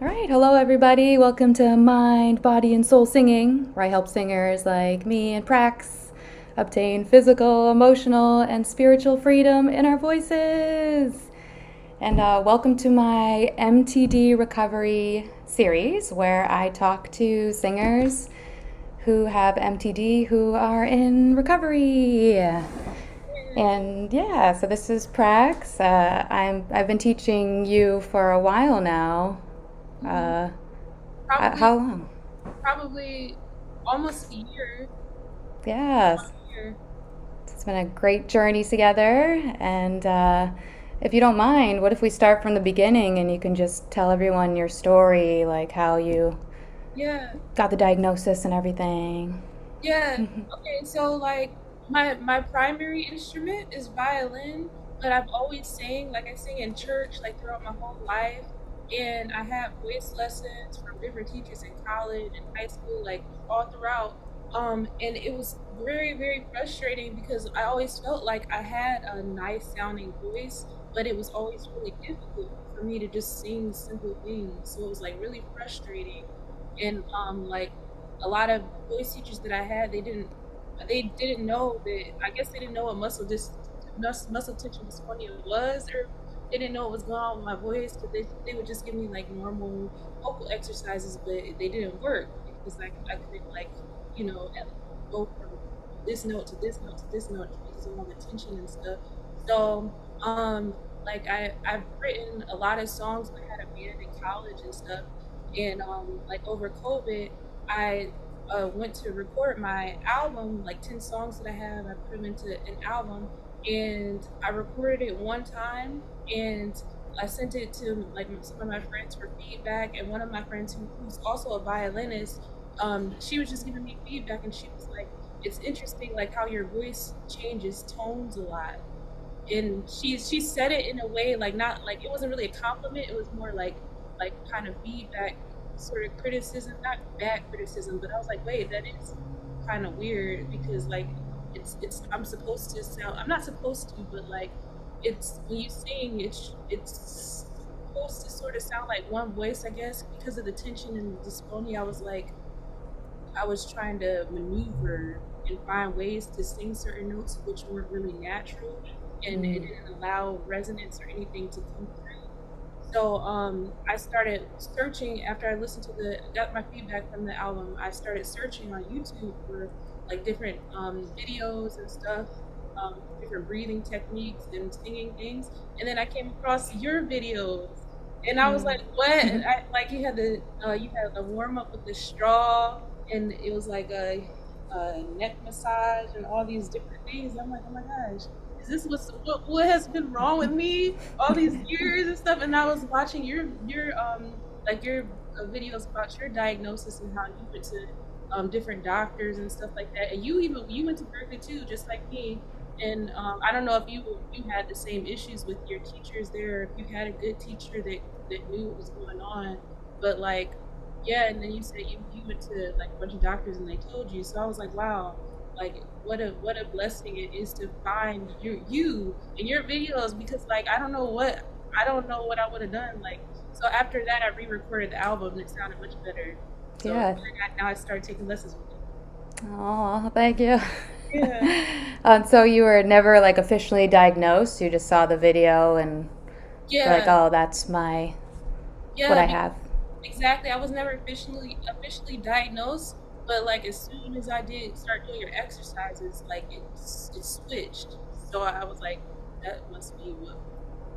All right, hello everybody. Welcome to Mind, Body, and Soul Singing, where I help singers like me and Prax obtain physical, emotional, and spiritual freedom in our voices. And welcome to my MTD recovery series, where I talk to singers who have MTD who are in recovery. And yeah, so this is Prax. I've been teaching you for a while now. Mhm. Uh, Probably, how long? probably almost a year. Yes, Year. it's been a great journey together. And if you don't mind, what if we start from the beginning and you can just tell everyone your story, like how you Yeah, got the diagnosis and everything? yeah. Okay, so like my primary instrument is violin, but I've always sang, like I sing in church, like throughout my whole life. And I had voice lessons from different teachers in college and high school, like all throughout. And it was very, very frustrating because I always felt like I had a nice sounding voice, but it was always really difficult for me to just sing simple things. So it was like really frustrating. And like a lot of voice teachers that I had, they didn't know that. I guess they didn't know what muscle tension dysphonia was, or they didn't know what was going on with my voice because they would just give me like normal vocal exercises, but they didn't work because I couldn't like go from this note to this note to this note because of all the tension and stuff. So like I've written a lot of songs. I had a band in college and stuff, and like over COVID, I went to record my album, like 10 songs that I have. I put them into an album, and I recorded it one time, and I sent it to like some of my friends for feedback. And one of my friends who's also a violinist, she was just giving me feedback, and she was like, "It's interesting, like how your voice changes tones a lot." And she said it in a way like not like it wasn't really a compliment. It was more like kind of feedback, sort of criticism, not bad criticism, but I was like, wait, that is kind of weird because like it's I'm supposed to sound, I'm not supposed to, but like it's when you sing, it's supposed to sort of sound like one voice, I guess, because of the tension and dysphonia. I was trying to maneuver and find ways to sing certain notes which weren't really natural, and it Mm. didn't allow resonance or anything to come through. So I started searching after I listened to got my feedback from the album. I started searching on YouTube for like different videos and stuff, different breathing techniques and singing things. And then I came across your videos, and I was like, "What?" And Mm. like you had a warm up with the straw, and it was like a neck massage and all these different things. I'm like, "Oh my gosh, is this what has been wrong with me all these years and stuff?" And I was watching your videos about your diagnosis and how you went to different doctors and stuff like that. And you went to Berkeley too, just like me. And I don't know if you had the same issues with your teachers there, if you had a good teacher that knew what was going on. But like, yeah, and then you said you went to like a bunch of doctors and they told you. So I was like, wow, like what a blessing it is to find you in your videos, because like I don't know what I would have done. Like, so after that I re-recorded the album and it sounded much better. So Yeah. now I started taking lessons with Oh, thank you. it. Yeah. So you were never like officially diagnosed. You just saw the video and were like, Yeah. "Oh, that's my what Yeah, I have." exactly. I was never officially diagnosed, but like as soon as I did start doing your exercises, like it switched. So I was like, that must be what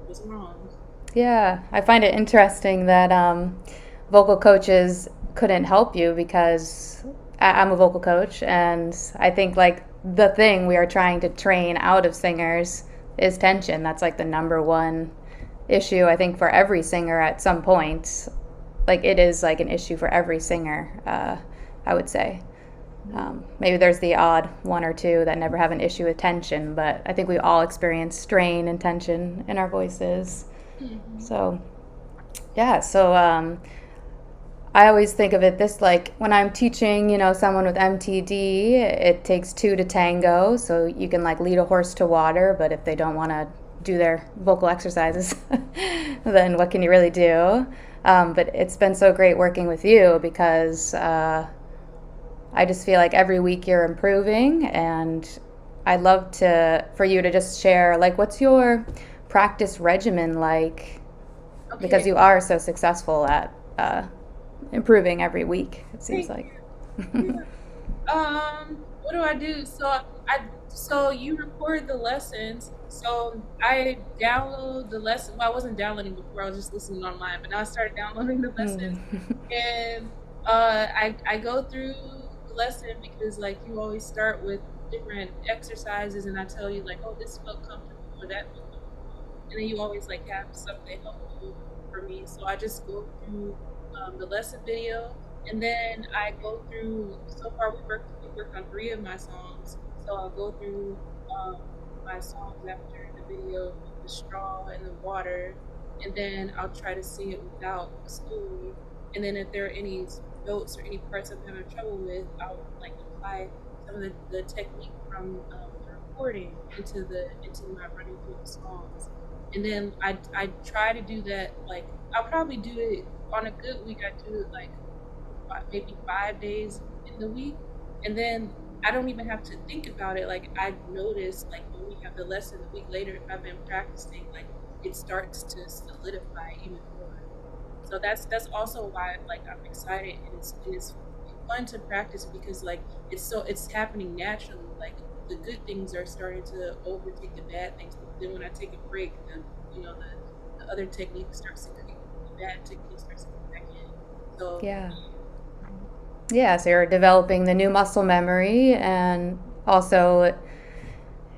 was wrong. Yeah, I find it interesting that vocal coaches couldn't help you because I'm a vocal coach, and I think like the thing we are trying to train out of singers is tension. That's like the number one issue I think for every singer at some point. Like it is like an issue for every singer, I would say. Maybe there's the odd one or two that never have an issue with tension, but I think we all experience strain and tension in our voices. Mm-hmm. So yeah, so I always think of it this like when I'm teaching, someone with MTD, it takes two to tango. So you can like lead a horse to water, but if they don't want to do their vocal exercises, then what can you really do? But it's been so great working with you because I just feel like every week you're improving, and I'd love to for you to just share like what's your practice regimen like because Okay, you are so successful at improving every week. It seems thank like. you. What do I do? So you record the lessons. So I download the lesson. Well, I wasn't downloading before. I was just listening online, but now I started downloading the lessons, and I go through the lesson because like you always start with different exercises, and I tell you like, oh, this felt comfortable or that felt comfortable, and then you always like have something helpful for me. So I just go through the lesson video, and then I go through. So far, we worked on three of my songs. So I'll go through um, my songs after the video with the straw and the water, and then I'll try to sing it without a story. And then if there are any notes or any parts I'm having trouble with, I'll like apply some of the technique from the recording into my running through the songs. And then I try to do that like I'll probably do it on a good week. I do it like maybe 5 days in the week, and then I don't even have to think about it. Like I notice, like when we have the lesson the week later, if I've been practicing, like it starts to solidify even more. So that's also why like I'm excited, and it's fun to practice because like it's happening naturally. Like the good things are starting to overtake the bad things. But then when I take a break, then the other technique starts to kick, the bad technique starts to kick back in. So Yeah. Yeah, so you're developing the new muscle memory, and also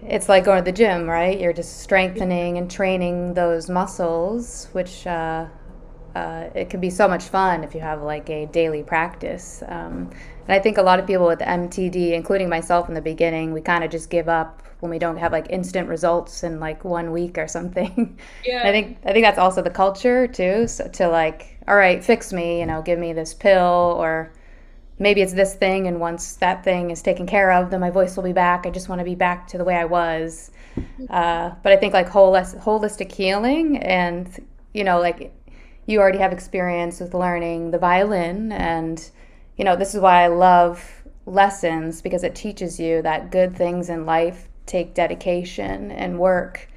it's like going to the gym, right? You're just strengthening and training those muscles, which it can be so much fun if you have like a daily practice. And I think a lot of people with MTD, including myself in the beginning, we kind of just give up when we don't have like instant results in like 1 week or something. And yeah. I think that's also the culture too. So to like, all right, fix me, give me this pill, or maybe it's this thing, and once that thing is taken care of, then my voice will be back. I just want to be back to the way I was. But I think like holistic healing, and like you already have experience with learning the violin, and this is why I love lessons, because it teaches you that good things in life take dedication and work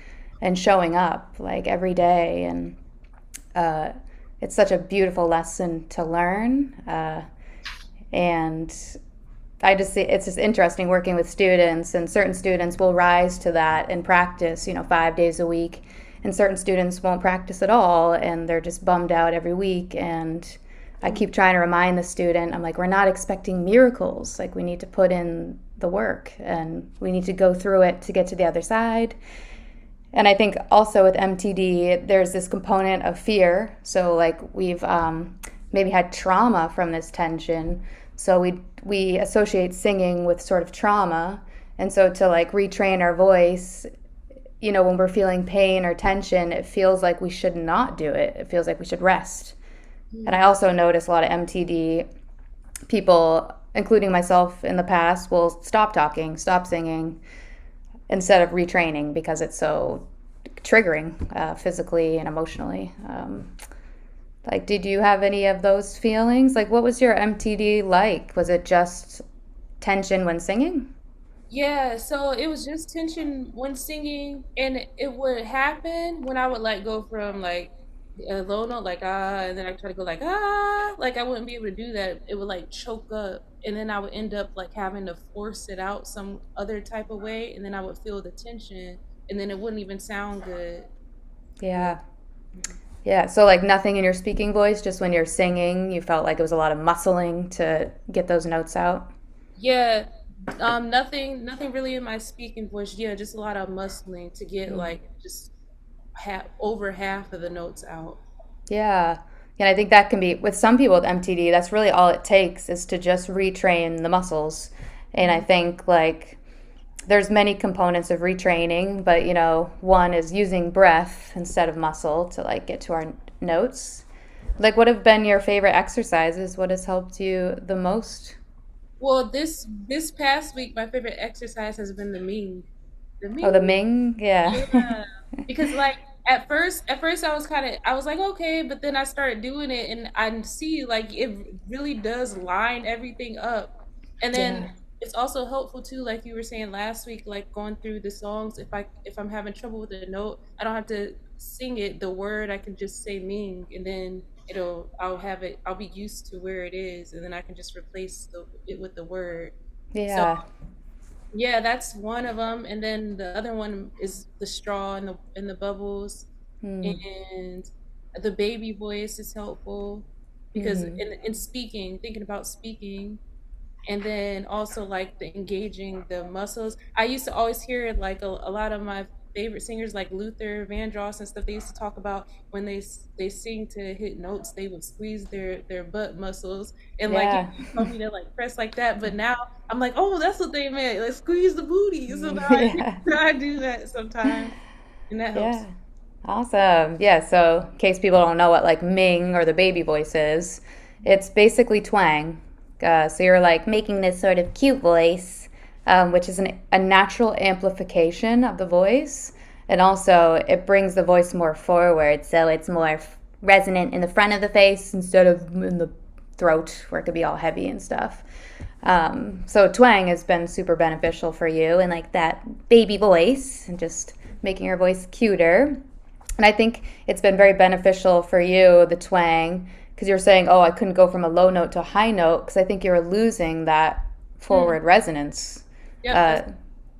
and showing up like every day, and uh, it's such a beautiful lesson to learn. And I just see it's just interesting working with students, and certain students will rise to that and practice, 5 days a week, and certain students won't practice at all, and they're just bummed out every week. And I keep trying to remind the student, I'm like, we're not expecting miracles. Like, we need to put in the work, and we need to go through it to get to the other side. And I think also with MTD, there's this component of fear. So, like, we've maybe had trauma from this tension. So we associate singing with sort of trauma. And so to like retrain our voice, when we're feeling pain or tension, it feels like we should not do it. It feels like we should rest. And I also notice a lot of MTD people, including myself in the past, will stop talking, stop singing, instead of retraining, because it's so triggering physically and emotionally. Like, did you have any of those feelings? Like, what was your MTD like? Was it just tension when singing? Yeah, so it was just tension when singing, and it would happen when I would like go from like a low note like ah, and then I try to go like ah, like I wouldn't be able to do that. It would like choke up, and then I would end up like having to force it out some other type of way, and then I would feel the tension, and then it wouldn't even sound good. Yeah. Yeah. Yeah. So, like, nothing in your speaking voice, just when you're singing, you felt like it was a lot of muscling to get those notes out? Yeah, nothing really in my speaking voice. Yeah, just a lot of muscling to get like just over half of the notes out. Yeah. And I think that can be, with some people with MTD, that's really all it takes is to just retrain the muscles. And I think, like, there's many components of retraining, but one is using breath instead of muscle to like get to our notes. Like, what have been your favorite exercises? What has helped you the most? Well, this past week, my favorite exercise has been the Ming. The Oh, the Ming, Ming, yeah. yeah, because like At first I was like, okay, but then I started doing it and I see like it really does line everything up. And then Yeah. it's also helpful too, like you were saying last week, like going through the songs. If I'm having trouble with a note, I don't have to sing it the word. I can just say Ming, and then I'll have it. I'll be used to where it is, and then I can just replace it with the word. So Yeah. yeah, that's one of them, and then the other one is the straw and the bubbles, Mm. and the baby voice is helpful because Mm-hmm. in speaking, thinking about speaking, and then also like the engaging the muscles. I used to always hear like a lot of my favorite singers like Luther Vandross and stuff. They used to talk about when they sing to hit notes, they would squeeze their butt muscles, and like you Yeah. told me to like press like that. But now I'm like, oh, that's what they meant, like squeeze the booty. So now Yeah. I do that sometimes, and that Yeah. helps. Awesome. Yeah. So, in case people don't know what like Ming or the baby voice is, it's basically twang. So you're like making this sort of cute voice, which is a natural amplification of the voice, and also it brings the voice more forward, so it's more resonant in the front of the face instead of in the throat where it could be all heavy and stuff. So twang has been super beneficial for you and like that baby voice and just making your voice cuter. And I think it's been very beneficial for you, the twang, because you're saying, oh, I couldn't go from a low note to a high note because I think you're losing that Mm, forward resonance. yep, Uh, that's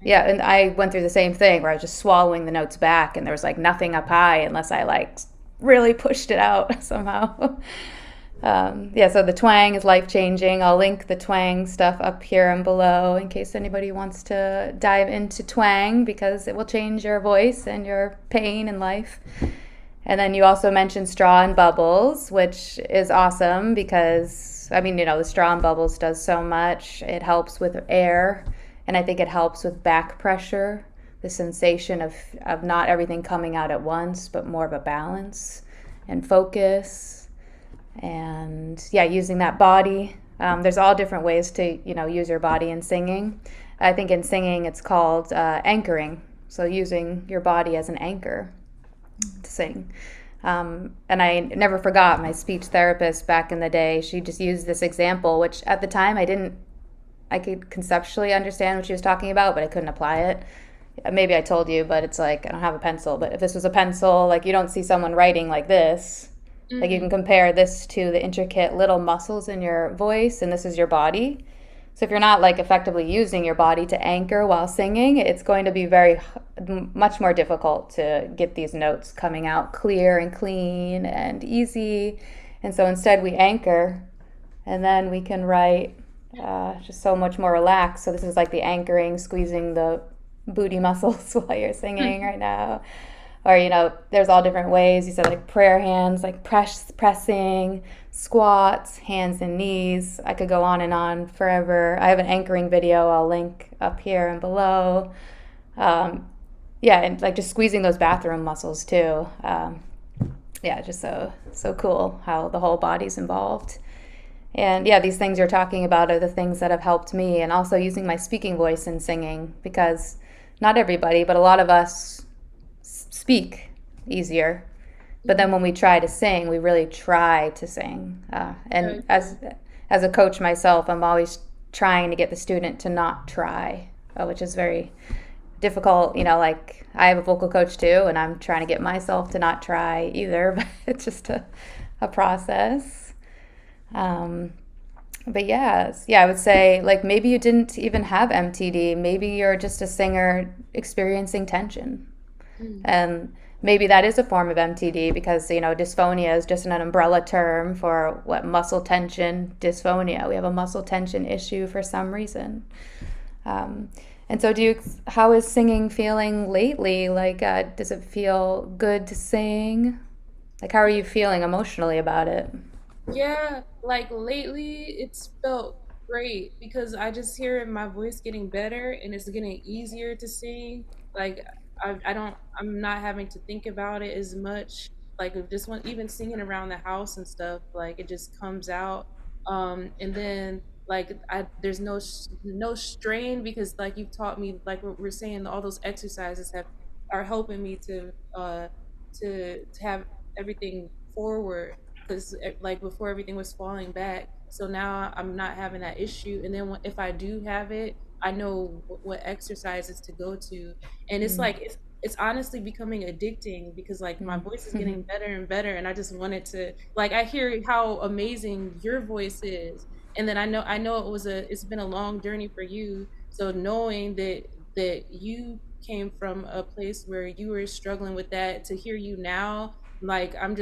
yeah, and I went through the same thing where I was just swallowing the notes back and there was like nothing up high unless I like really pushed it out somehow. Yeah, so the twang is life changing. I'll link the twang stuff up here and below in case anybody wants to dive into twang because it will change your voice and your pain in life. And then you also mentioned straw and bubbles, which is awesome because, I mean, the straw and bubbles does so much. It helps with air, and I think it helps with back pressure, the sensation of not everything coming out at once, but more of a balance and focus and yeah, using that body. There's all different ways to use your body in singing. I think in singing it's called anchoring. So using your body as an anchor to sing. And I never forgot my speech therapist back in the day. She just used this example, which at the time I could conceptually understand what she was talking about, but I couldn't apply it. Maybe I told you, but it's like I don't have a pencil. But if this was a pencil, like you don't see someone writing like this. Like you can mm, compare this to the intricate little muscles in your voice, and this is your body. So if you're not like effectively using your body to anchor while singing, it's going to be much more difficult to get these notes coming out clear and clean and easy. And so instead we anchor, and then we can write just so much more relaxed. So this is like the anchoring, squeezing the booty muscles while you're singing right now. Or there's all different ways. You said like prayer hands, like pressing, squats, hands and knees. I could go on and on forever. I have an anchoring video I'll link up here and below. um, yeah, and like just squeezing those bathroom muscles too. Yeah, just so cool how the whole body's involved. And yeah, these things you're talking about are the things that have helped me, and also using my speaking voice in singing, because not everybody, but a lot of us speak easier. But then mm, when we try to sing, we really try to sing. And very true. as a coach myself, I'm always trying to get the student to not try, which is very difficult. Like I have a vocal coach too, and I'm trying to get myself to not try either. But it's just a process. Um, but yeah, I would say like maybe you didn't even have MTD. Maybe you're just a singer experiencing tension. Mm, And maybe that is a form of MTD because, dysphonia is just an umbrella term for what muscle tension dysphonia. We have a muscle tension issue for some reason. Um, and so, how is singing feeling lately? Like, does it feel good to sing? Like, how are you feeling emotionally about it? yeah, like lately it's felt great because I just hear my voice getting better and it's getting easier to sing. Like I'm not having to think about it as much. Like if this one, even singing around the house and stuff, like it just comes out. And then like there's no strain because you've taught me, like what we're saying, all those exercises have are helping me to to have everything forward, because like before everything was falling back. So now I'm not having that issue. And then if I do have it, I know what exercises to go to. And it's like it's honestly becoming addicting, because like my voice is getting better and better, and I just wanted to, like, I hear how amazing your voice is, and then I know it's been a long journey for you. So knowing that you came from a place where you were struggling with that, to hear you now, like I'm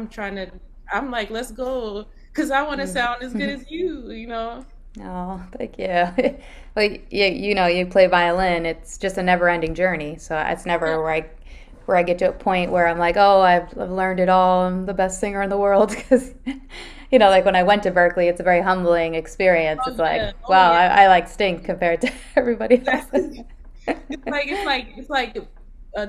trying to, I'm like, let's go, because I want to sound as good as you. Oh, thank you. Well, you play violin. It's just a never-ending journey. So it's Yeah. never where I get to a point where I'm like, oh, I've learned it all. I'm the best singer in the world. Because, like when I went to Berkeley, it's a very humbling experience. Oh It's like, yeah. Oh wow, yeah. I like stink compared to everybody else. Exactly. It's like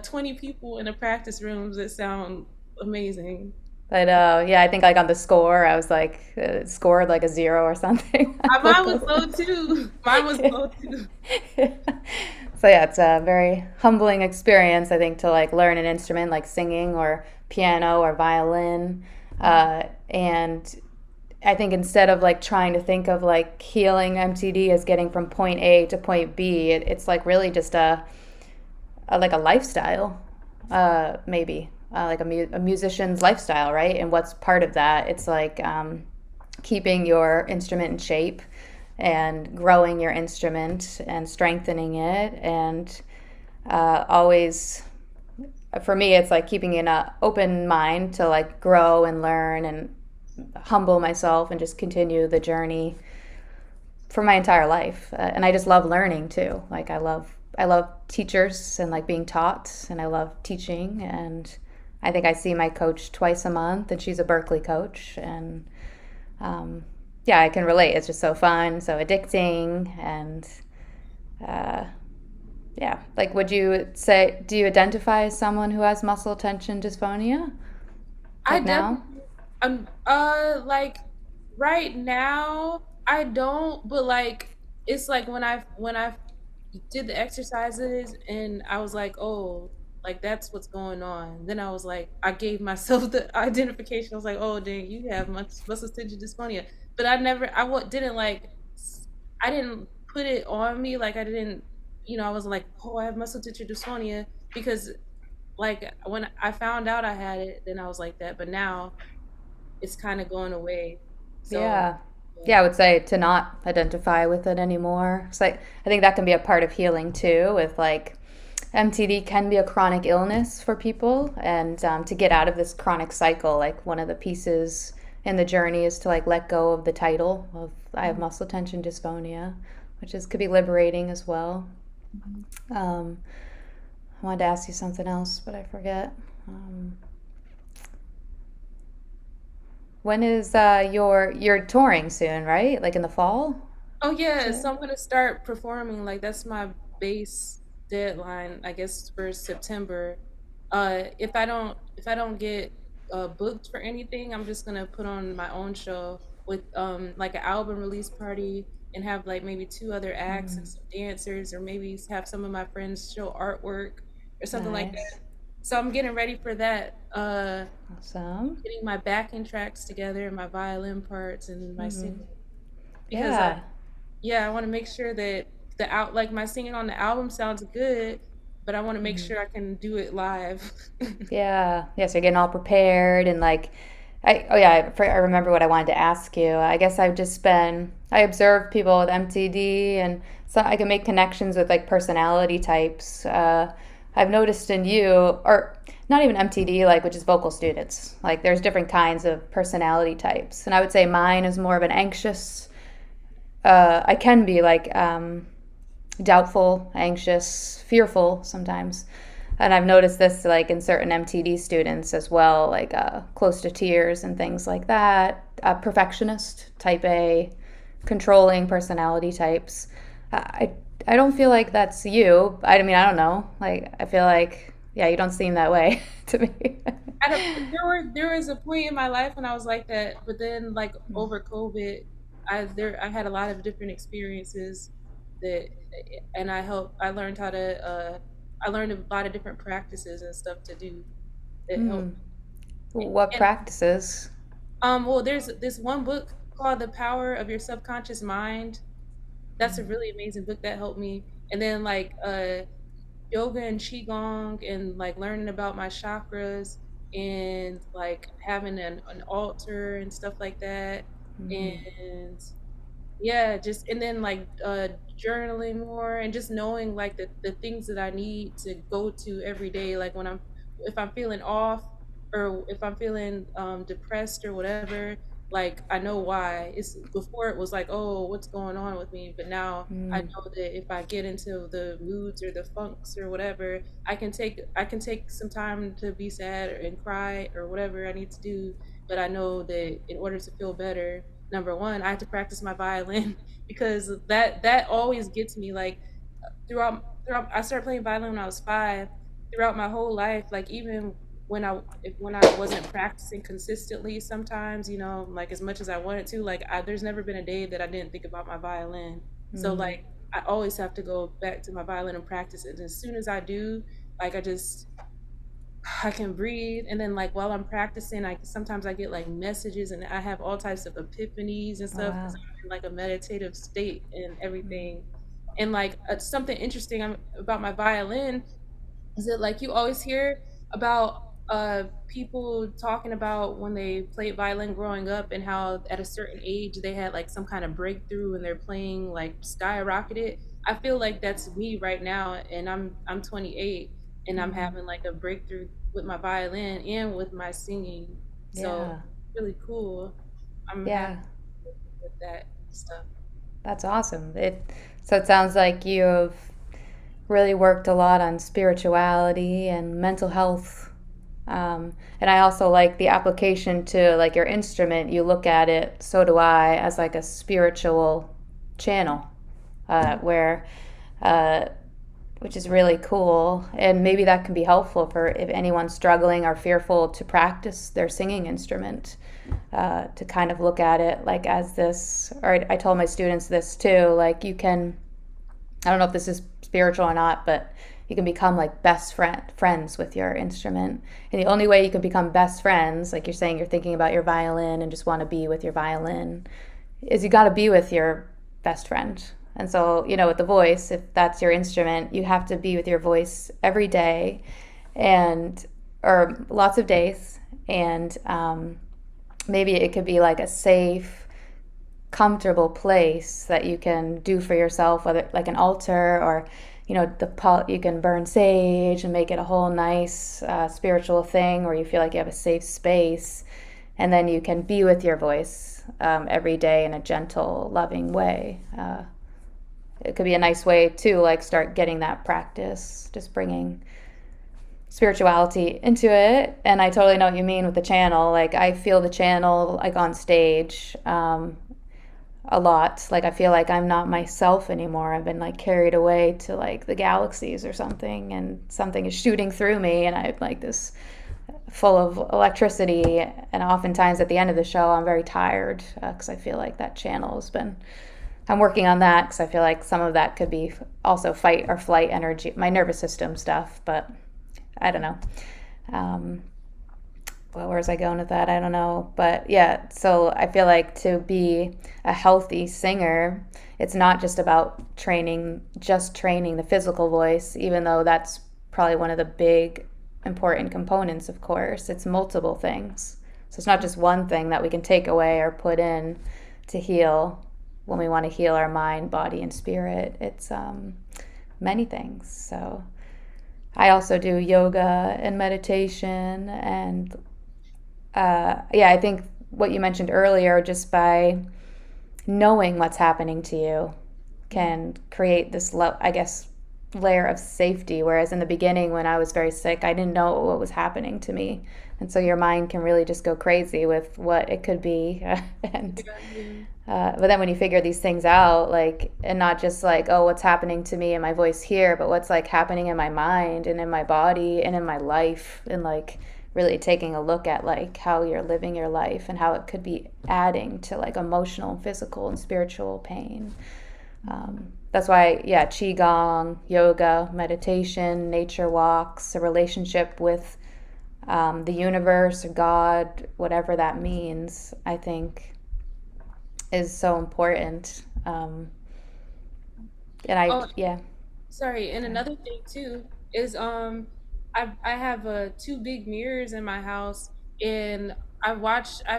20 people in a practice rooms that sound amazing. But yeah, I think like on the score, I was like scored like a 0 or something on Mine was vocals. low too. Mine was low too. So yeah, it's a very humbling experience, I think, to like learn an instrument like singing or piano or violin. And I think instead of like trying to think of like healing MTD as getting from point A to point B, it's like really just a like a lifestyle, maybe like a musician's lifestyle, right? And what's part of that? It's like keeping your instrument in shape and growing your instrument and strengthening it, and always, for me, it's like keeping an open mind to like grow and learn and humble myself and just continue the journey for my entire life. And I just love learning too. Like I love teachers and like being taught, and I love teaching. And I think I see my coach twice a month, and she's a Berkeley coach. And yeah, I can relate. It's just so fun, so addicting, and uh, yeah. Like, would you say, do you identify as someone who has muscle tension dysphonia? I Like now? definitely, like right now I don't, but like it's like when I did the exercises and I was like, oh, like that's what's going on. Then I was like, I gave myself the identification. I was like, oh, dang, you have muscle tension dysphonia. But I never, didn't like, I didn't put it on me. Like I didn't, I was like, oh, I have muscle tension dysphonia, because like when I found out I had it, then I was like that. But now it's kind of going away. So Yeah. yeah. Yeah, I would say to not identify with it anymore. It's like, I think that can be a part of healing too, with like MTD can be a chronic illness for people. And to get out of this chronic cycle, like one of the pieces in the journey is to like let go of the title of I have muscle tension dysphonia, which is could be liberating as well. Mhm. Um, I wanted to ask you something else, but I forget. Um, when is you're touring soon, right? Like in the fall? Oh yeah, So, so I'm gonna start performing. Like that's my base deadline, I guess, for September. If I don't get booked for anything, I'm just gonna put on my own show with like an album release party, and have like maybe two other acts and some dancers, or maybe have some of my friends show artwork or something like nice. that. So I'm getting ready for that. Awesome. Getting my backing tracks together and my violin parts and my singing, because Yeah. yeah, I want to make sure that the out like my singing on the album sounds good, but I want to make sure I can do it live. Yeah. Yeah. So you're getting all prepared and like, oh yeah, I remember what I wanted to ask you. I guess I observe people with MTD, and so I can make connections with like personality types. I've noticed in you, or not even MTD, like, which is vocal students, like there's different kinds of personality types. And I would say mine is more of an anxious, I can be like doubtful, anxious, fearful sometimes. And I've noticed this like in certain MTD students as well, like close to tears and things like that. Perfectionist, type A, controlling personality types. I don't feel like that's you. I mean, I don't know. Like, I feel like, yeah, you don't seem that way to me. I don't, there was a point in my life when I was like that, but then like over COVID, I had a lot of different experiences that, and I learned how to I learned a lot of different practices and stuff to do. It helped. Hmm. What And practices? well, there's this one book called The Power of Your Subconscious Mind. That's a really amazing book that helped me. And then like yoga and qigong and like learning about my chakras and like having an altar and stuff like that. Mm-hmm. And yeah, just and then like journaling more and just knowing like the things that I need to go to every day, like when I'm if I'm feeling off or if I'm feeling depressed or whatever, like I know why. It's before it was like, oh, what's going on with me, but now I Mm. know that if I get into the moods or the funks or whatever, I can take some time to be sad and cry or whatever I need to do, but I know that in order to feel better, number one, I have to practice my violin because that always gets me. Like throughout, I started playing violin when I was 5. Throughout my whole life, like even when I wasn't practicing consistently, sometimes like as much as I wanted to, like there's never been a day that I didn't think about my violin. So Mm. like I always have to go back to my violin and practice it. And as soon as I do, like I can breathe, and then like while I'm practicing, I sometimes I get like messages, and I have all types of epiphanies and Oh, stuff because wow. I'm in like a meditative state and everything. And like something interesting about my violin is that like you always hear about people talking about when they played violin growing up and how at a certain age they had like some kind of breakthrough and their playing like skyrocketed. I feel like that's me right now, and I'm 28 and I'm Mm. having like a breakthrough with my violin and with my singing. So Yeah. really cool. I'm happy Yeah. with that stuff. That's awesome. So it sounds like you've really worked a lot on spirituality and mental health. And I also like the application to like your instrument. You look at it, so do I, as like a spiritual channel, Mhm. where uh, which is really cool. And maybe that can be helpful for if anyone's struggling or fearful to practice their singing instrument, to kind of look at it like as this, or I told my students this too, like you can, I don't know if this is spiritual or not, but you can become like friends with your instrument. And the only way you can become best friends, like you're saying, you're thinking about your violin and just want to be with your violin, is you got to be with your best friend. And so, with the voice, if that's your instrument, you have to be with your voice every day, and or lots of days. And maybe it could be like a safe, comfortable place that you can do for yourself, whether like an altar or you can burn sage and make it a whole nice spiritual thing where you feel like you have a safe space, and then you can be with your voice every day in a gentle, loving way. It could be a nice way to like start getting that practice, just bringing spirituality into it. And I totally know what you mean with the channel. Like I feel the channel like on stage, a lot. Like I feel like I'm not myself anymore. I've been like carried away to like the galaxies or something, and something is shooting through me, and I'm like this full of electricity. And oftentimes at the end of the show, I'm very tired because I feel like that channel has been. I'm working on that because I feel like some of that could be also fight or flight energy, my nervous system stuff. But I don't know. Um, well, where's I going with that? I don't know. But yeah, so I feel like to be a healthy singer, it's not just about training the physical voice, even though that's probably one of the big important components, of course. It's multiple things. So it's not just one thing that we can take away or put in to heal when we want to heal our mind, body, and spirit. It's many things. So I also do yoga and meditation, and yeah, I think what you mentioned earlier, just by knowing what's happening to you, can create this, I guess, layer of safety. Whereas in the beginning, when I was very sick, I didn't know what was happening to me. And so your mind can really just go crazy with what it could be. and Yeah. but then when you figure these things out, like, and not just like, oh, what's happening to me and my voice here, but what's like happening in my mind and in my body and in my life, and like really taking a look at like how you're living your life and how it could be adding to like emotional, physical, and spiritual pain. That's why, yeah, qigong, yoga, meditation, nature walks, a relationship with the universe or God, whatever that means, I think is so important. And I, Oh, yeah, sorry. And go ahead. another thing too is I have two big mirrors in my house, and I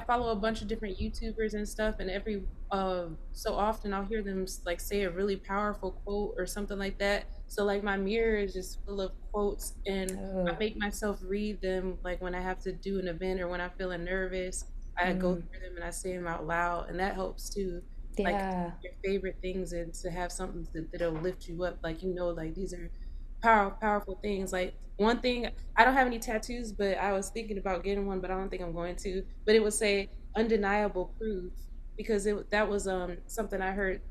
follow a bunch of different YouTubers and stuff, and every so often I'll hear them like say a really powerful quote or something like that. So like my mirror is just full of quotes, and I Oh, make myself read them like when I have to do an event or when I'm feeling nervous. I go mm, through them and I say them out loud, and that helps too. Like yeah, your favorite things and to have something that'll lift you up, like like these are powerful things. Like one thing, I don't have any tattoos, but I was thinking about getting one, but I don't think I'm going to. But it would say undeniable proof, because that was something I heard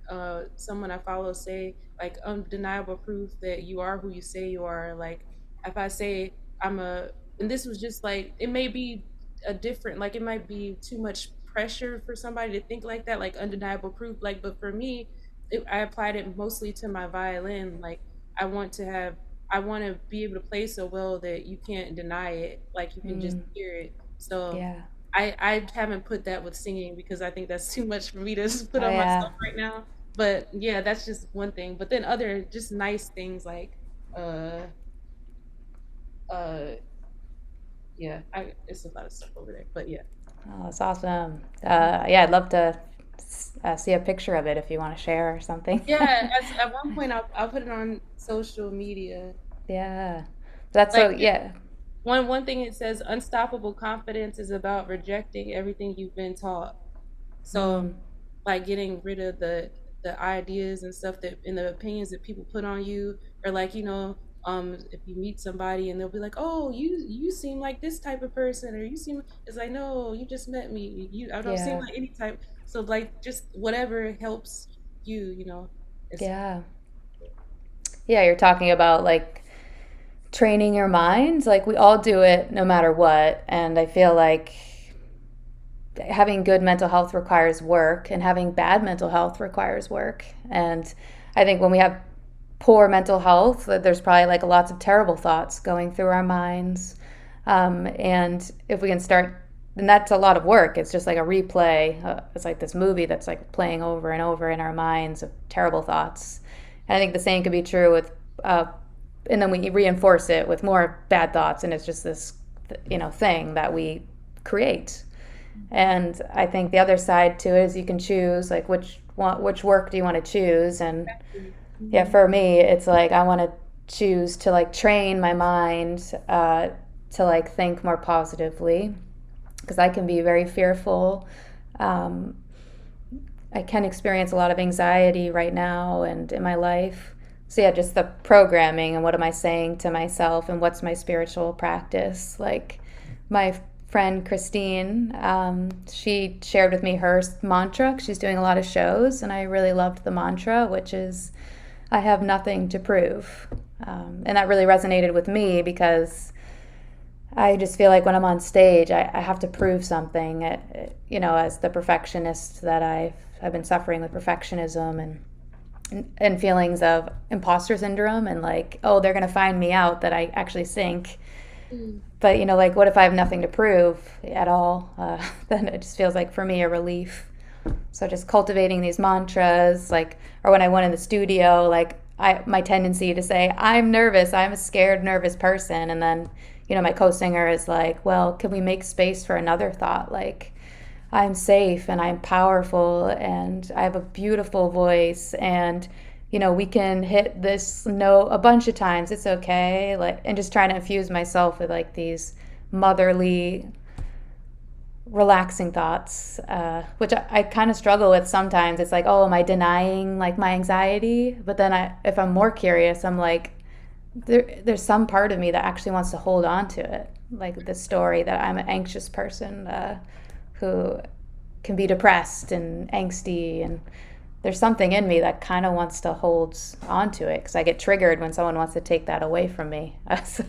someone I follow say, like undeniable proof that you are who you say you are. Like if I say I'm a and this was just like, it may be a different, like it might be too much pressure for somebody to think like that, like undeniable proof. Like, but for me, I applied it mostly to my violin. Like, I want to have, I want to be able to play so well that you can't deny it. Like, you can just mm, hear it. So, yeah, I haven't put that with singing because I think that's too much for me to just put oh on yeah, myself right now. But yeah, that's just one thing. But then other just nice things like, uh, uh, yeah, it's a lot of stuff over there. But yeah. oh, that's awesome. Yeah, I'd love to see a picture of it if you want to share or something. Yeah, at one point I'll put it on social media. Yeah, that's so, Like yeah. one thing it says, unstoppable confidence is about rejecting everything you've been taught. So Mm, like getting rid of the ideas and stuff that and the opinions that people put on you, or like, if you meet somebody and they'll be like, "Oh, you seem like this type of person," or you seem, it's like, "No, you just met me. I don't seem yeah, like any type." So like just whatever helps you, it's yeah. Yeah, you're talking about like training your mind. Like we all do it no matter what. And I feel like having good mental health requires work, and having bad mental health requires work. And I think when we have poor mental health, there's probably like lots of terrible thoughts going through our minds. And if we can start, and that's a lot of work. It's just like a replay. It's like this movie that's like playing over and over in our minds of terrible thoughts. And I think the same could be true with, and then we reinforce it with more bad thoughts, and it's just this, thing that we create. And I think the other side to it is you can choose like which work do you want to choose. And yeah, Mhm. for me, it's like I want to choose to like train my mind to like think more positively, because I can be very fearful. Um, I can experience a lot of anxiety right now and in my life. So yeah, just the programming and what am I saying to myself and what's my spiritual practice. Like my friend Christine, she shared with me her mantra. She's doing a lot of shows, and I really loved the mantra, which is I have nothing to prove. And that really resonated with me because I just feel like when I'm on stage, I have to prove something. As the perfectionist that I've been suffering with perfectionism and feelings of imposter syndrome, and like, oh, they're gonna find me out that I actually sink. Mm. But like, what if I have nothing to prove at all? Then it just feels like for me a relief. So just cultivating these mantras, like, or when I went in the studio, like my tendency to say, I'm nervous, I'm a scared, nervous person. And then, my co-singer is like, well, can we make space for another thought? Like, I'm safe and I'm powerful and I have a beautiful voice, and we can hit this note a bunch of times. It's okay. Like, and just trying to infuse myself with like these motherly relaxing thoughts, which I kind of struggle with sometimes. It's like, oh, am I denying like my anxiety? But then if I'm more curious, I'm like, there's some part of me that actually wants to hold on to it, like the story that I'm an anxious person who can be depressed and angsty, and there's something in me that kind of wants to hold on to it because I get triggered when someone wants to take that away from me. So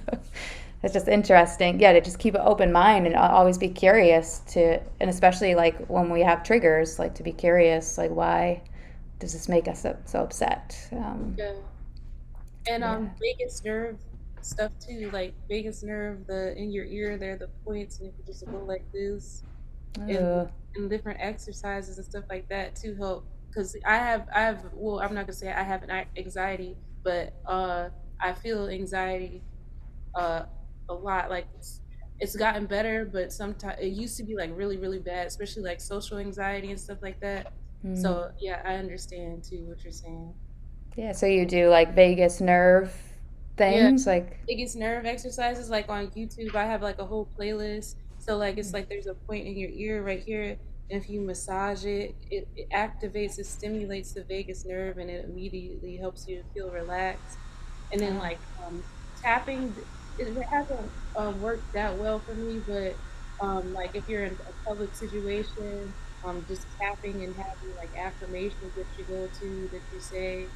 it's just interesting, yeah, to just keep an open mind and always be curious to, and especially like when we have triggers, like to be curious, like why does this make us so upset? Yeah. And Yeah. vagus nerve. stuff too, like vagus nerve, the in your ear, there are the points, and if you just go like this, and Ugh. and different exercises and stuff like that to help. Because well, I'm not gonna say I have an anxiety, but I feel anxiety uh a lot. Like it's gotten better, but sometimes it used to be like really really bad, especially like social anxiety and stuff like that. Mm. So yeah, I understand too what you're saying. Yeah, so you do like vagus nerve Yeah, things, like. biggest nerve exercises like on YouTube. I have like a whole playlist. So like it's like there's a point in your ear right here. And if you massage it, it activates, it stimulates the vagus nerve, and it immediately helps you feel relaxed. And then Oh, like tapping, it hasn't worked that well for me, but like if you're in a public situation, just tapping and having like affirmations that you go to that you say,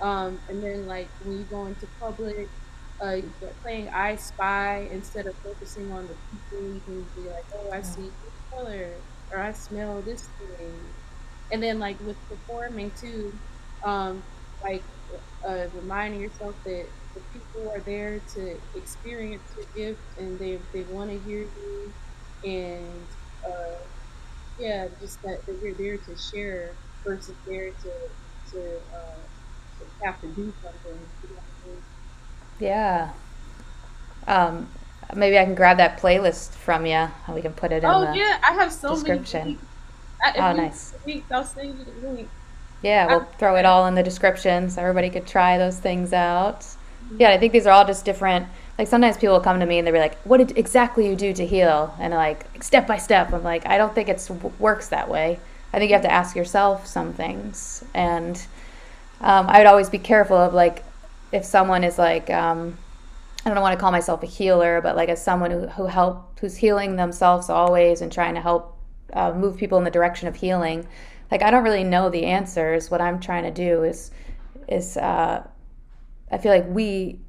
and then like when you go into public, playing I Spy instead of focusing on the people, you can be like, oh, I see this color or I smell this thing. And then like with performing too, um, like reminding yourself that the people are there to experience your gift and they want to hear you, and uh, yeah, just that you're there to share versus there to have to do something. You know what I mean? yeah. Um, Maybe I can grab that playlist from you and we can put it in Oh the yeah, I have so many description. links. If Oh, you want nice. the links, I'll send you the link. Yeah, I, we'll throw it all in the description so everybody could try those things out. Yeah, Mhm. I think these are all just different. Like sometimes people will come to me and they'll be like, "What did exactly you do to heal?" And like step by step. I'm like, I don't think it's works that way. I think you have to ask yourself some things, and I would always be careful of like if someone is like I don't want to call myself a healer, but like as someone who's healing themselves always and trying to help move people in the direction of healing. Like I don't really know the answers. What I'm trying to do is I feel like we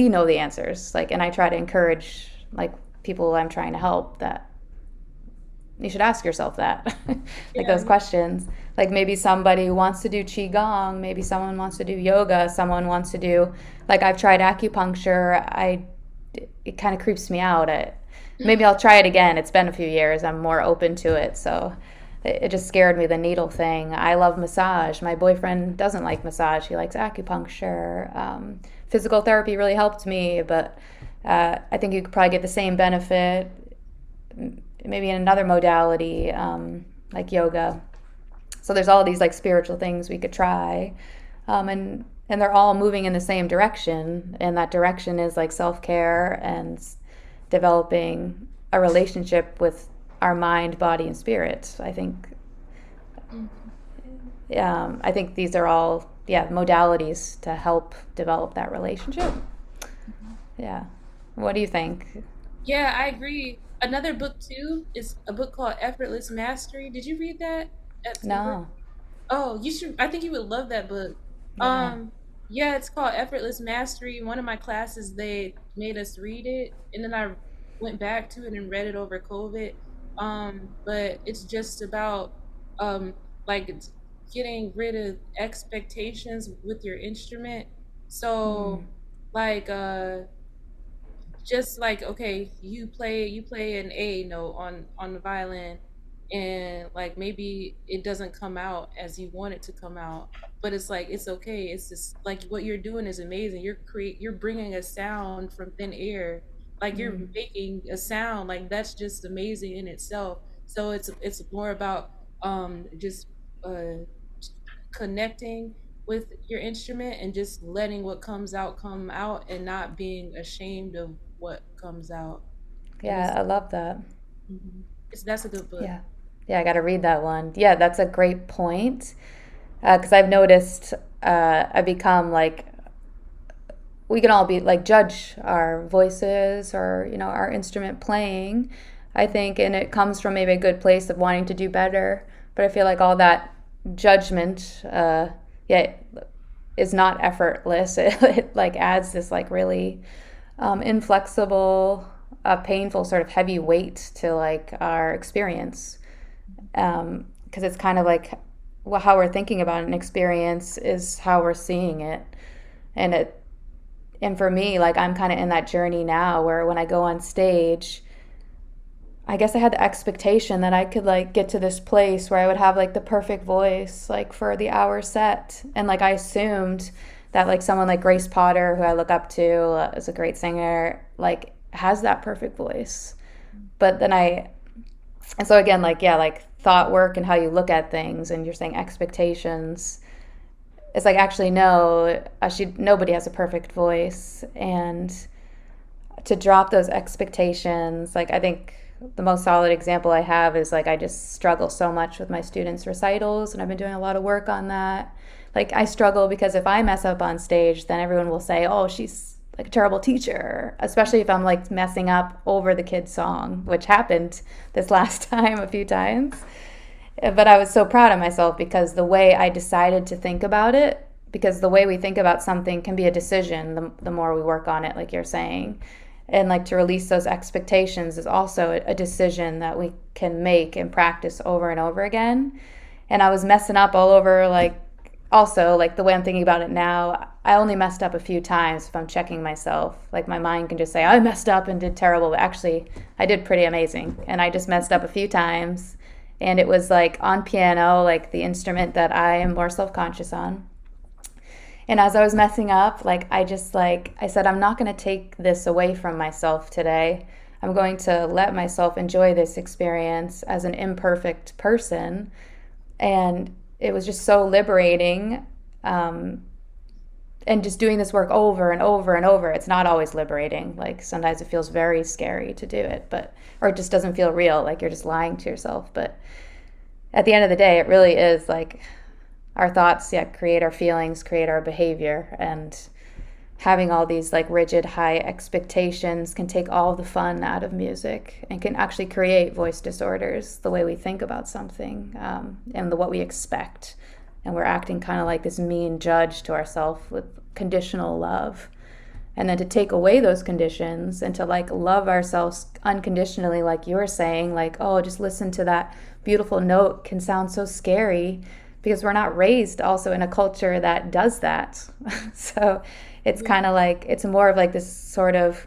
know the answers. Like, and I try to encourage like people I'm trying to help that you should ask yourself that, like those Yeah, questions. Like maybe somebody wants to do qigong, maybe someone wants to do yoga, someone wants to do like I've tried acupuncture. It kind of creeps me out. Maybe I'll try it again. It's been a few years. I'm more open to it. So it just scared me, the needle thing. I love massage. My boyfriend doesn't like massage. He likes acupuncture. Physical therapy really helped me, but I think you could probably get the same benefit maybe in another modality like yoga. So there's all these like spiritual things we could try, and they're all moving in the same direction, and that direction is like self care and developing a relationship with our mind, body, and spirit. Mhm. I think these are all modalities to help develop that relationship. Mhm. Yeah. What do you think? Yeah, I agree. Another book too is a book called Effortless Mastery. Did you read that at school? No. Oh, you should. I think you would love that book. Yeah. Um, yeah, it's called Effortless Mastery. One of my classes, they made us read it, and then I went back to it and read it over COVID. But it's just about um, like it's getting rid of expectations with your instrument. Mm. So, like, just like okay, you play an A note on the violin, and like maybe it doesn't come out as you want it to come out, but it's like it's okay. It's just like what you're doing is amazing. You're bringing a sound from thin air, like you're Mm. making a sound, like that's just amazing in itself. So it's more about just uh connecting with your instrument and just letting what comes out come out and not being ashamed of what comes out. And Yeah, I love that. mhm. That's a good book. Yeah. Yeah, I got to read that one. Yeah, that's a great point. Because I've noticed I become like, we can all be like, judge our voices or, our instrument playing, I think. And it comes from maybe a good place of wanting to do better. But I feel like all that judgment, yeah, is not effortless. It like adds this like really inflexible, painful, sort of heavy weight to like our experience. Because it's kind of like how we're thinking about an experience is how we're seeing it, and And for me, like I'm kind of in that journey now where when I go on stage, I guess I had the expectation that I could like get to this place where I would have like the perfect voice like for the hour set. And like I assumed that like someone like Grace Potter, who I look up to, is a great singer, like has that perfect voice. But then and so again, like, yeah, like thought work and how you look at things, and you're saying expectations. It's like, actually, no, nobody has a perfect voice. And to drop those expectations, like, I think the most solid example I have is like, I just struggle so much with my students' recitals, and I've been doing a lot of work on that. Like, I struggle because if I mess up on stage, then everyone will say, oh, she's like a terrible teacher, especially if I'm like messing up over the kid's song, which happened this last time a few times. But I was so proud of myself because the way I decided to think about it, because the way we think about something can be a decision the more we work on it, like you're saying. And like to release those expectations is also a decision that we can make and practice over and over again. And I was messing up all over, like, also, like the way I'm thinking about it now, I only messed up a few times if I'm checking myself. Like my mind can just say, I messed up and did terrible, but actually I did pretty amazing. And I just messed up a few times. And it was like on piano, like the instrument that I am more self-conscious on. And as I was messing up, like I said, I'm not going to take this away from myself today. I'm going to let myself enjoy this experience as an imperfect person. And it was just so liberating. And just doing this work over and over and over, it's not always liberating. Like sometimes it feels very scary to do it, or it just doesn't feel real, like you're just lying to yourself. But at the end of the day, it really is like our thoughts, create our feelings, create our behavior. And having all these like rigid high expectations can take all the fun out of music and can actually create voice disorders, the way we think about something, and what we expect. And we're acting kind of like this mean judge to ourselves with conditional love. And then to take away those conditions and to like love ourselves unconditionally, like you were saying, like, oh, just listen to that beautiful note, can sound so scary because we're not raised also in a culture that does that. So it's kind of like, it's more of like this sort of,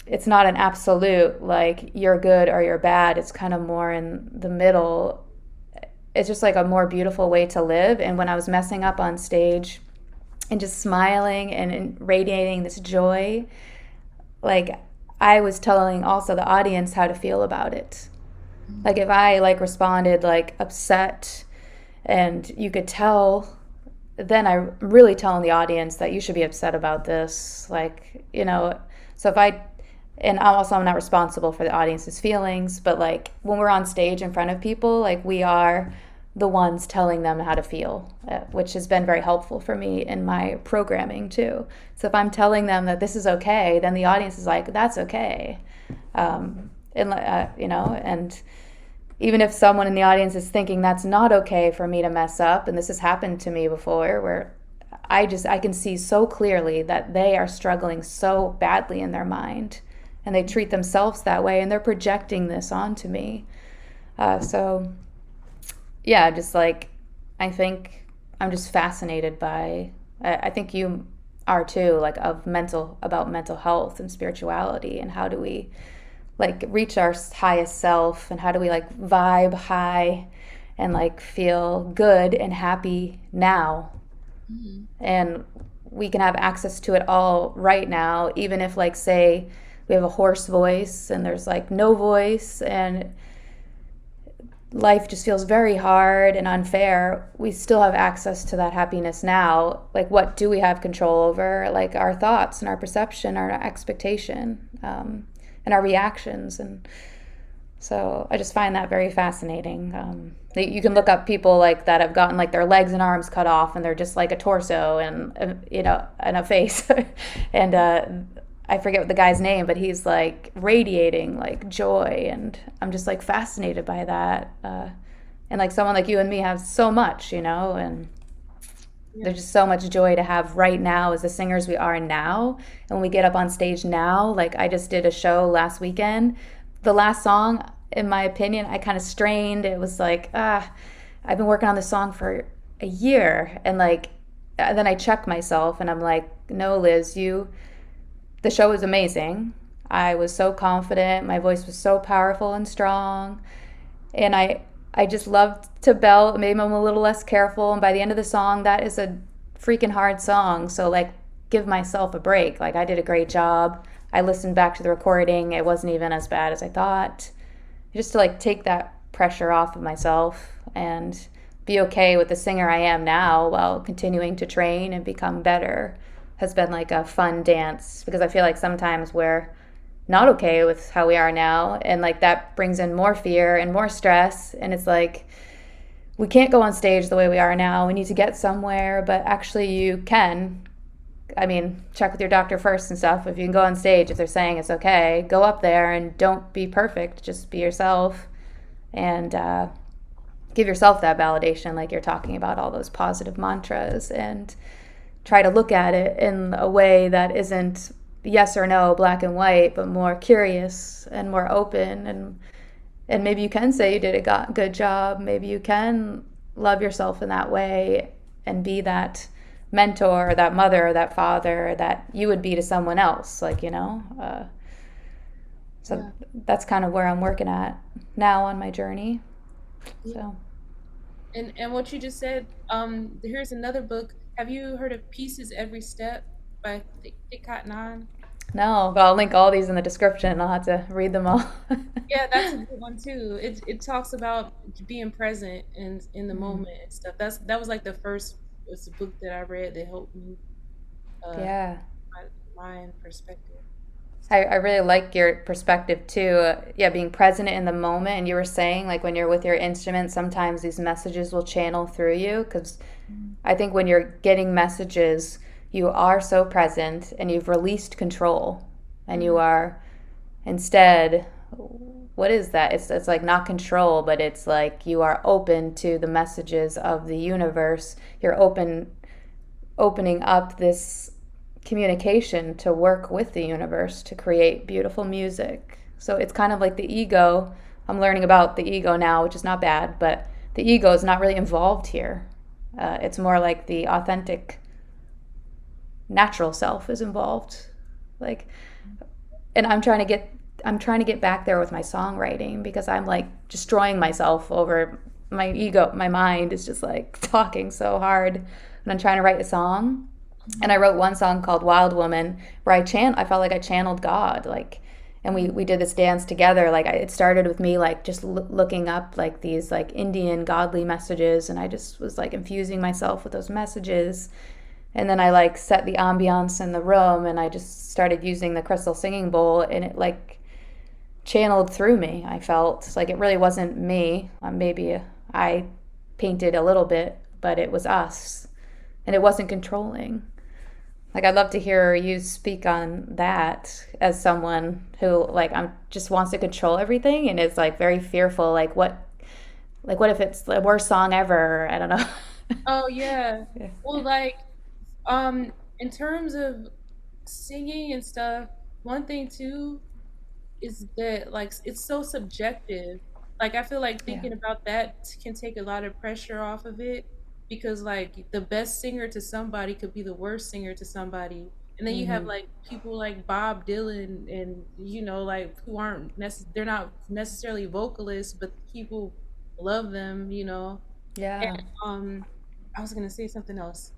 it's not an absolute, like you're good or you're bad. It's kind of more in the middle. It's just like a more beautiful way to live. And when I was messing up on stage and just smiling and radiating this joy, like I was telling also the audience how to feel about it. Like if I like responded like upset and you could tell, then I'm really telling the audience that you should be upset about this. Like, so and I'm not responsible for the audience's feelings, but like when we're on stage in front of people, like we are the ones telling them how to feel, which has been very helpful for me in my programming too. So if I'm telling them that this is okay, then the audience is like, that's okay. And even if someone in the audience is thinking that's not okay for me to mess up, and this has happened to me before, where I can see so clearly that they are struggling so badly in their mind and they treat themselves that way and they're projecting this onto me. Just like, I think I'm just fascinated by, I think you are too, like about mental health and spirituality, and how do we like reach our highest self, and how do we like vibe high and like feel good and happy now. Mm-hmm. And we can have access to it all right now, even if like say we have a hoarse voice and there's like no voice and life just feels very hard and unfair, we still have access to that happiness now. Like what do we have control over? Like our thoughts and our perception, our expectation, and our reactions. And so I just find that very fascinating. You can look up people like that have gotten like their legs and arms cut off and they're just like a torso and and a face and I forget what the guy's name, but he's like radiating like joy, and I'm just like fascinated by that. And like someone like you and me have so much, and there's just so much joy to have right now as the singers we are now. And when we get up on stage now, like I just did a show last weekend. The last song, in my opinion, I kind of strained. It was like, I've been working on this song for a year, and like then I check myself and I'm like, no, Liz, the show was amazing. I was so confident. My voice was so powerful and strong. And I just loved to belt. Maybe I'm a little less careful. And by the end of the song, that is a freaking hard song. So, like, give myself a break. Like, I did a great job. I listened back to the recording. It wasn't even as bad as I thought. Just to, like, take that pressure off of myself and be okay with the singer I am now while continuing to train and become better has been like a fun dance, because I feel like sometimes we're not okay with how we are now, and like that brings in more fear and more stress, and it's like we can't go on stage the way we are now. We need to get somewhere, but actually you can. I mean, check with your doctor first and stuff. If you can go on stage, if they're saying it's okay, go up there and don't be perfect. Just be yourself and give yourself that validation, like you're talking about, all those positive mantras, and try to look at it in a way that isn't yes or no, black and white, but more curious and more open. And maybe you can say you did a good job. Maybe you can love yourself in that way and be that mentor, or that mother, or that father that you would be to someone else. Like, so Yeah. that's kind of where I'm working at now on my journey. Yeah. So And what you just said, here's another book. Have you heard of Pieces Every Step by Thich Nhat Hanh? no, but I'll link all these in the description. I'll have to read them all. Yeah, that's a good one too. It talks about being present and in the Mm, moment and stuff. That was like the first was the book that I read that helped me uh yeah. my mind perspective. I really like your perspective too. Yeah, being present in the moment. And you were saying, like, when you're with your instrument, sometimes these messages will channel through you. Because Mhm. I think when you're getting messages, you are so present and you've released control. And you Mhm. are instead, what is that? It's like not control, but it's like you are open to the messages of the universe. You're opening up this communication to work with the universe to create beautiful music. So it's kind of like the ego. I'm learning about the ego now, which is not bad, but the ego is not really involved here. It's more like the authentic, natural self is involved. Like, and I'm trying to get back there with my songwriting, because I'm like destroying myself over my ego. My mind is just like talking so hard when I'm trying to write a song. And I Mhm. wrote one song called Wild Woman, where I felt like I channeled God, like, and we did this dance together. Like, it started with me like just looking up like these like Indian godly messages, and I just was like infusing myself with those messages. And then I like set the ambiance in the room, and I just started using the crystal singing bowl, and it like channeled through me. I felt like it really wasn't me. Maybe I painted a little bit, but it was us, and it wasn't controlling. Like, I'd love to hear you speak on that as someone who like I'm just wants to control everything and is like very fearful. Like what if it's the worst song ever? I don't know. Oh yeah. Yeah. Well, like in terms of singing and stuff, one thing too is that like it's so subjective. Like I feel like Yeah. thinking about that can take a lot of pressure off of it because like the best singer to somebody could be the worst singer to somebody. And then you have Mm-hmm. like people like Bob Dylan and like who aren't they're not necessarily vocalists, but people love them. And Yeah. I was gonna say something else.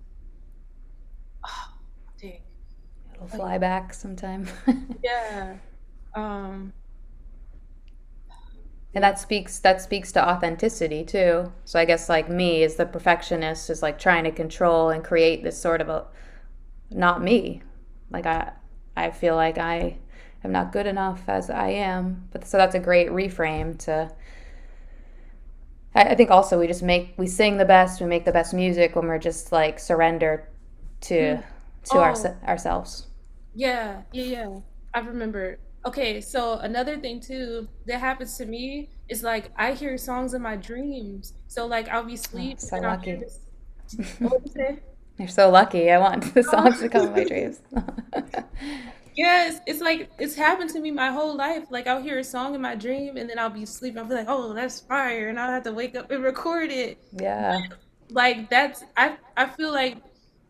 Oh, dang. It'll Like, fly back sometime. yeah. Um, And yeah. that speaks to authenticity too. So I guess like me as the perfectionist is like trying to control and create this sort of a not me. Like I feel like I am not good enough as I am. But so that's a great reframe to I think also we sing the best, we make the best music when we're just like surrender to Mm. to Oh, ourselves. yeah, yeah, yeah. I remember. Okay, so another thing too that happens to me is like I hear songs in my dreams. So like I'll be Oh, asleep and so then I'll hear lucky. this. What did you say? You're so lucky. I want the songs to Oh. come in my dreams. Yes, it's like it's happened to me my whole life. Like I'll hear a song in my dream and then I'll be asleep. I'll be like, "Oh, that's fire," and I'll have to wake up and record it. Yeah. Like that's I feel like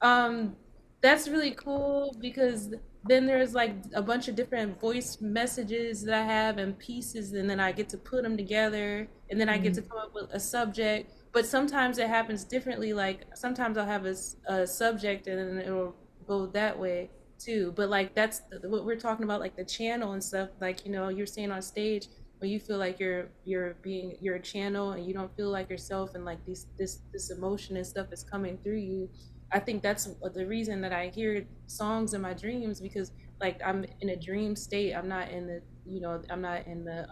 Um, that's really cool because then there's like a bunch of different voice messages that I have and pieces, and then I get to put them together, and then I get Mm. to come up with a subject. But sometimes it happens differently. Like sometimes I'll have a subject, and then it'll go that way too. But like that's what we're talking about, like the channel and stuff. Like you're saying on stage when you feel like you're a channel and you don't feel like yourself, and like this emotion and stuff is coming through you. I think that's the reason that I hear songs in my dreams, because like I'm in a dream state. I'm not in I'm not in the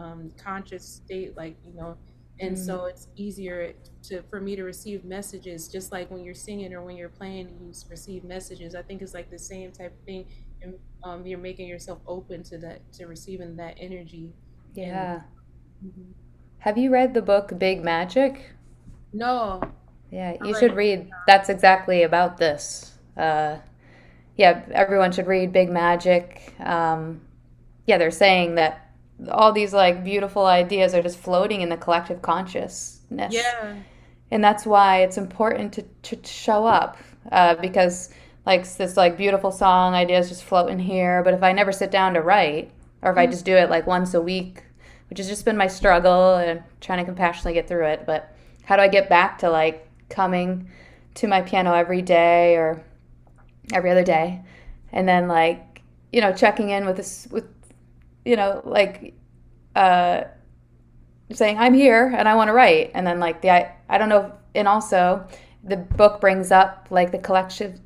conscious state, and Mm. so it's easier to for me to receive messages, just like when you're singing or when you're playing, you receive messages. I think it's like the same type of thing, and you're making yourself open to that, to receiving that energy. And Yeah. Mhm. Have you read the book Big Magic? No, Yeah, I you read should it. read. That's exactly about this. Yeah, everyone should read Big Magic. Yeah, they're saying that all these like beautiful ideas are just floating in the collective consciousness, Yeah. and that's why it's important to show up, because like this like beautiful song ideas just float in here, but if I never sit down to write, or if I Mhm. just do it like once a week, which has just been my struggle and trying to compassionately get through it, but how do I get back to like coming to my piano every day or every other day, and then like checking in with this with like uh saying I'm here and I want to write, and then like I don't know, and also the book brings up like the collection.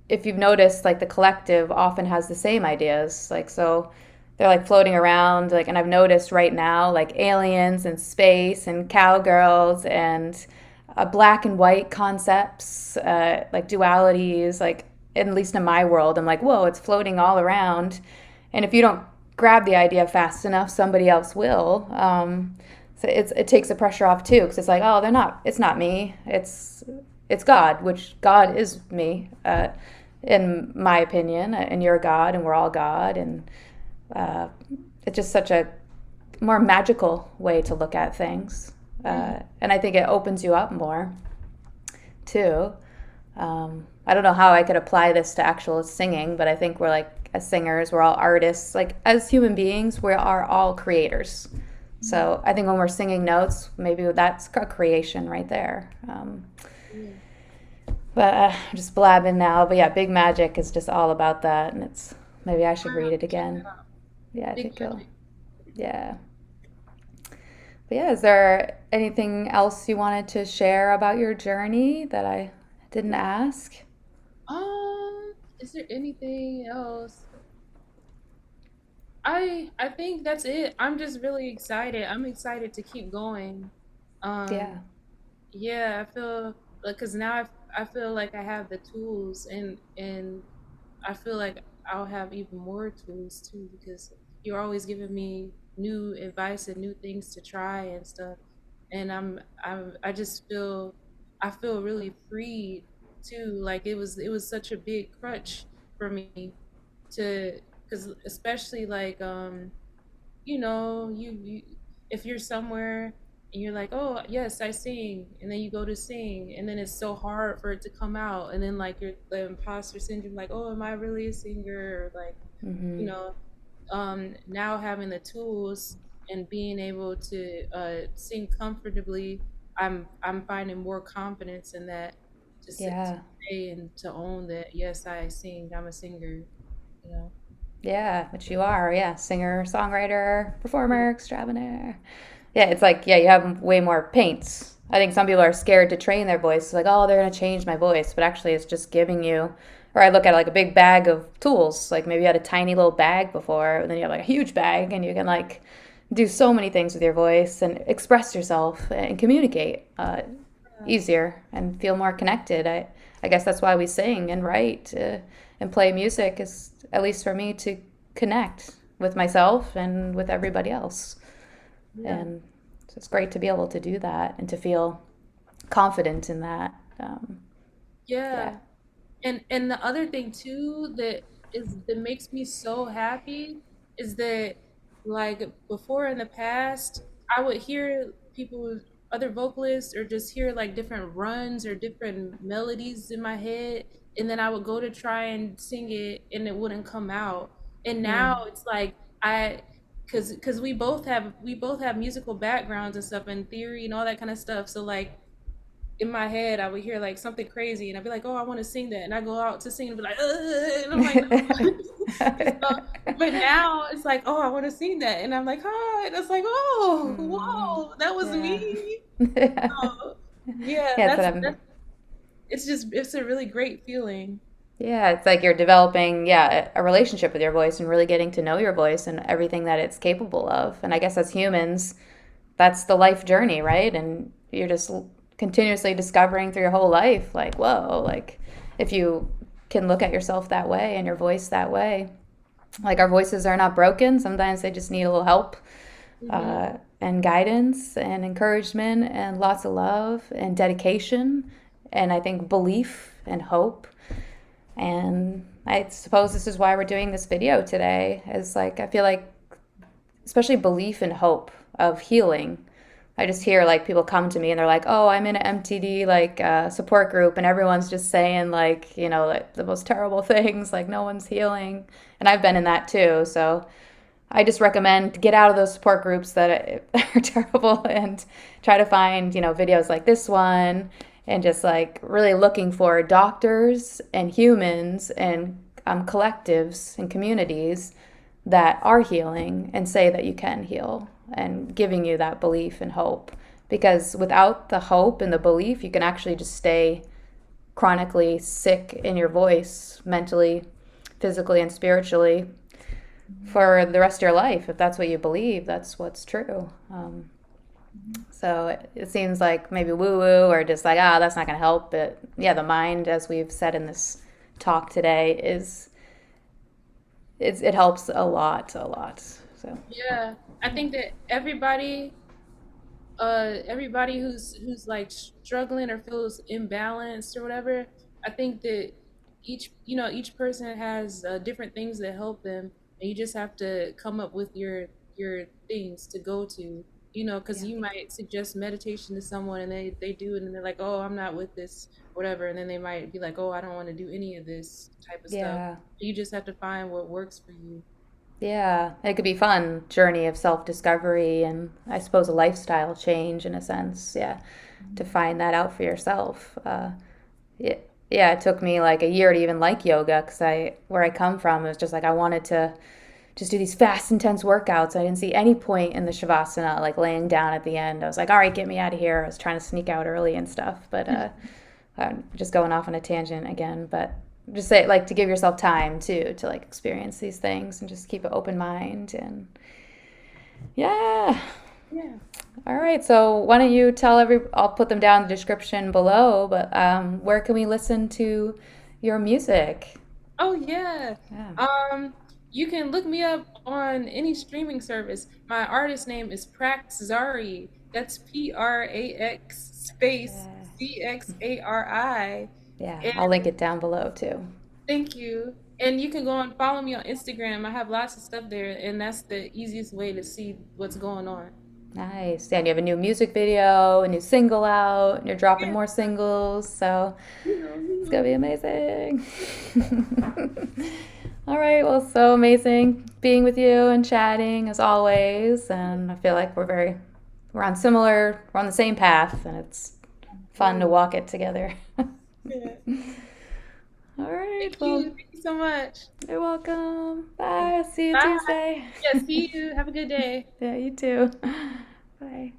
If you've noticed, like the collective often has the same ideas, like so they're like floating around, like, and I've noticed right now like aliens and space and cowgirls and black and white concepts, like dualities, like at least in my world I'm like, whoa, it's floating all around, and if you don't grab the idea fast enough somebody else will. So it takes the pressure off too, because it's like, oh, they're not, it's not me, it's God, which God is me, in my opinion, and you're God, and we're all God, and uh, it's just such a more magical way to look at things, Mhm. and I think it opens you up more too. I don't know how I could apply this to actual singing, but I think we're like, as singers, we're all artists. Like as human beings, we are all creators. Mhm. So I think when we're singing notes, maybe that's a creation right there. Yeah. But just blabbing now. But yeah, Big Magic is just all about that, and it's maybe I should read it Check again. it out. Yeah, I Big think you'll. Magic. Yeah. But yeah, is there anything else you wanted to share about your journey that I didn't ask? Is there anything else? I think that's it. I'm just really excited. I'm excited to keep going. Yeah. Um, yeah, I feel like, because now I feel like I have the tools, and I feel like I'll have even more tools too, because you're always giving me new advice and new things to try and stuff. And I just I feel really freed too. Like it was such a big crutch for me to, because especially like you if you're somewhere and you're like, oh yes, I sing, and then you go to sing, and then it's so hard for it to come out, and then like you're the imposter syndrome, like, oh, am I really a singer? Or like, you Mm-hmm. know now having the tools and being able to sing comfortably, I'm finding more confidence in that, to Yeah. say and to own that, yes, I sing, I'm a singer, you know. Yeah, which you are. Yeah, singer, songwriter, Yeah. performer, extravagant. Yeah, it's like, yeah, you have way more paints. I think some people are scared to train their voice. It's like, oh, they're going to change my voice. But actually, it's just giving you, or I look at it like a big bag of tools. Like maybe you had a tiny little bag before, and then you have like a huge bag, and you can like do so many things with your voice and express yourself and communicate easier and feel more connected. I guess that's why we sing and write, and play music, is at least for me to connect with myself and with everybody else. Yeah. And so it's great to be able to do that and to feel confident in that. Yeah. Yeah. And the other thing too that makes me so happy is that, like, before in the past, I would hear people, other vocalists, or just hear like different runs or different melodies in my head, and then I would go to try and sing it and it wouldn't come out. And now Mm. it's like I because we both have musical backgrounds and stuff and theory and all that kind of stuff. So like in my head, I would hear like something crazy, and I'd be like, "Oh, I want to sing that," and I go out to sing and be like, "Ugh," and I'm like, "No." So, but now it's like, "Oh, I want to sing that," and I'm like, "Hi," and it's like, "Oh, Mm. whoa, that was Yeah. me." Yeah. So, yeah, Yeah, that's what that's I'm. it's a really great feeling. Yeah, it's like you're developing, yeah, a relationship with your voice and really getting to know your voice and everything that it's capable of. And I guess as humans, that's the life journey, right? And you're just continuously discovering through your whole life, like, whoa, like if you can look at yourself that way and your voice that way, like our voices are not broken. Sometimes they just need a little help Hmm. and guidance and encouragement and lots of love and dedication. And I think belief and hope. And I suppose this is why we're doing this video today. Is like, I feel like, especially belief and hope of healing. I just hear like people come to me and they're like, "Oh, I'm in an MTD like support group, and everyone's just saying like, like the most terrible things, like no one's healing." And I've been in that too. So I just recommend get out of those support groups that are terrible and try to find, videos like this one and just like really looking for doctors and humans and collectives and communities that are healing and say that you can heal and giving you that belief and hope. Because without the hope and the belief, you can actually just stay chronically sick in your voice, mentally, physically, and spiritually for the rest of your life. If that's what you believe, that's what's true. So it seems like maybe woo woo or just like, that's not going to help. But yeah, the mind, as we've said in this talk today, it helps a lot, a lot. So Yeah, I think that everybody who's like struggling or feels imbalanced or whatever, I think that each person has different things that help them, and you just have to come up with your things to go to, because yeah, you might suggest meditation to someone and they do it and they're like, "Oh, I'm not with this," whatever, and then they might be like, "Oh, I don't want to do any of this type of stuff." yeah, You just have to find what works for you. yeah. It could be fun journey of self discovery and I suppose a lifestyle change in a sense. Yeah, to find that out for yourself. Yeah, yeah, it took me like a year to even like yoga because where I come from, it was just like I wanted to just do these fast, intense workouts. I didn't see any point in the shavasana, like laying down at the end. I was like, all right, get me out of here. I was trying to sneak out early and stuff, but just going off on a tangent again. But just say like to give yourself time too to like experience these things and just keep an open mind and yeah. Yeah. All right, so why don't you tell I'll put them down in the description below, but where can we listen to your music? Oh yeah. Yeah. Um, you can look me up on any streaming service. My artist name is Prax Zxari. That's Prax space Yeah. Zxari. Yeah, And I'll link it down below too. thank you. And you can go and follow me on Instagram. I have lots of stuff there, and that's the easiest way to see what's going on. Nice. And you have a new music video, a new single out, and you're dropping Yeah, more singles, so you it's gonna know. be amazing. All right, well, so amazing being with you and chatting as always. And I feel like we're on the same path, and it's fun to Cool. walk it together. All Yeah. right, Thank you. well, Thank you so much. you're welcome. Bye. See you Bye. Tuesday. Yeah, see you. Have a good day. Yeah, you too. Bye.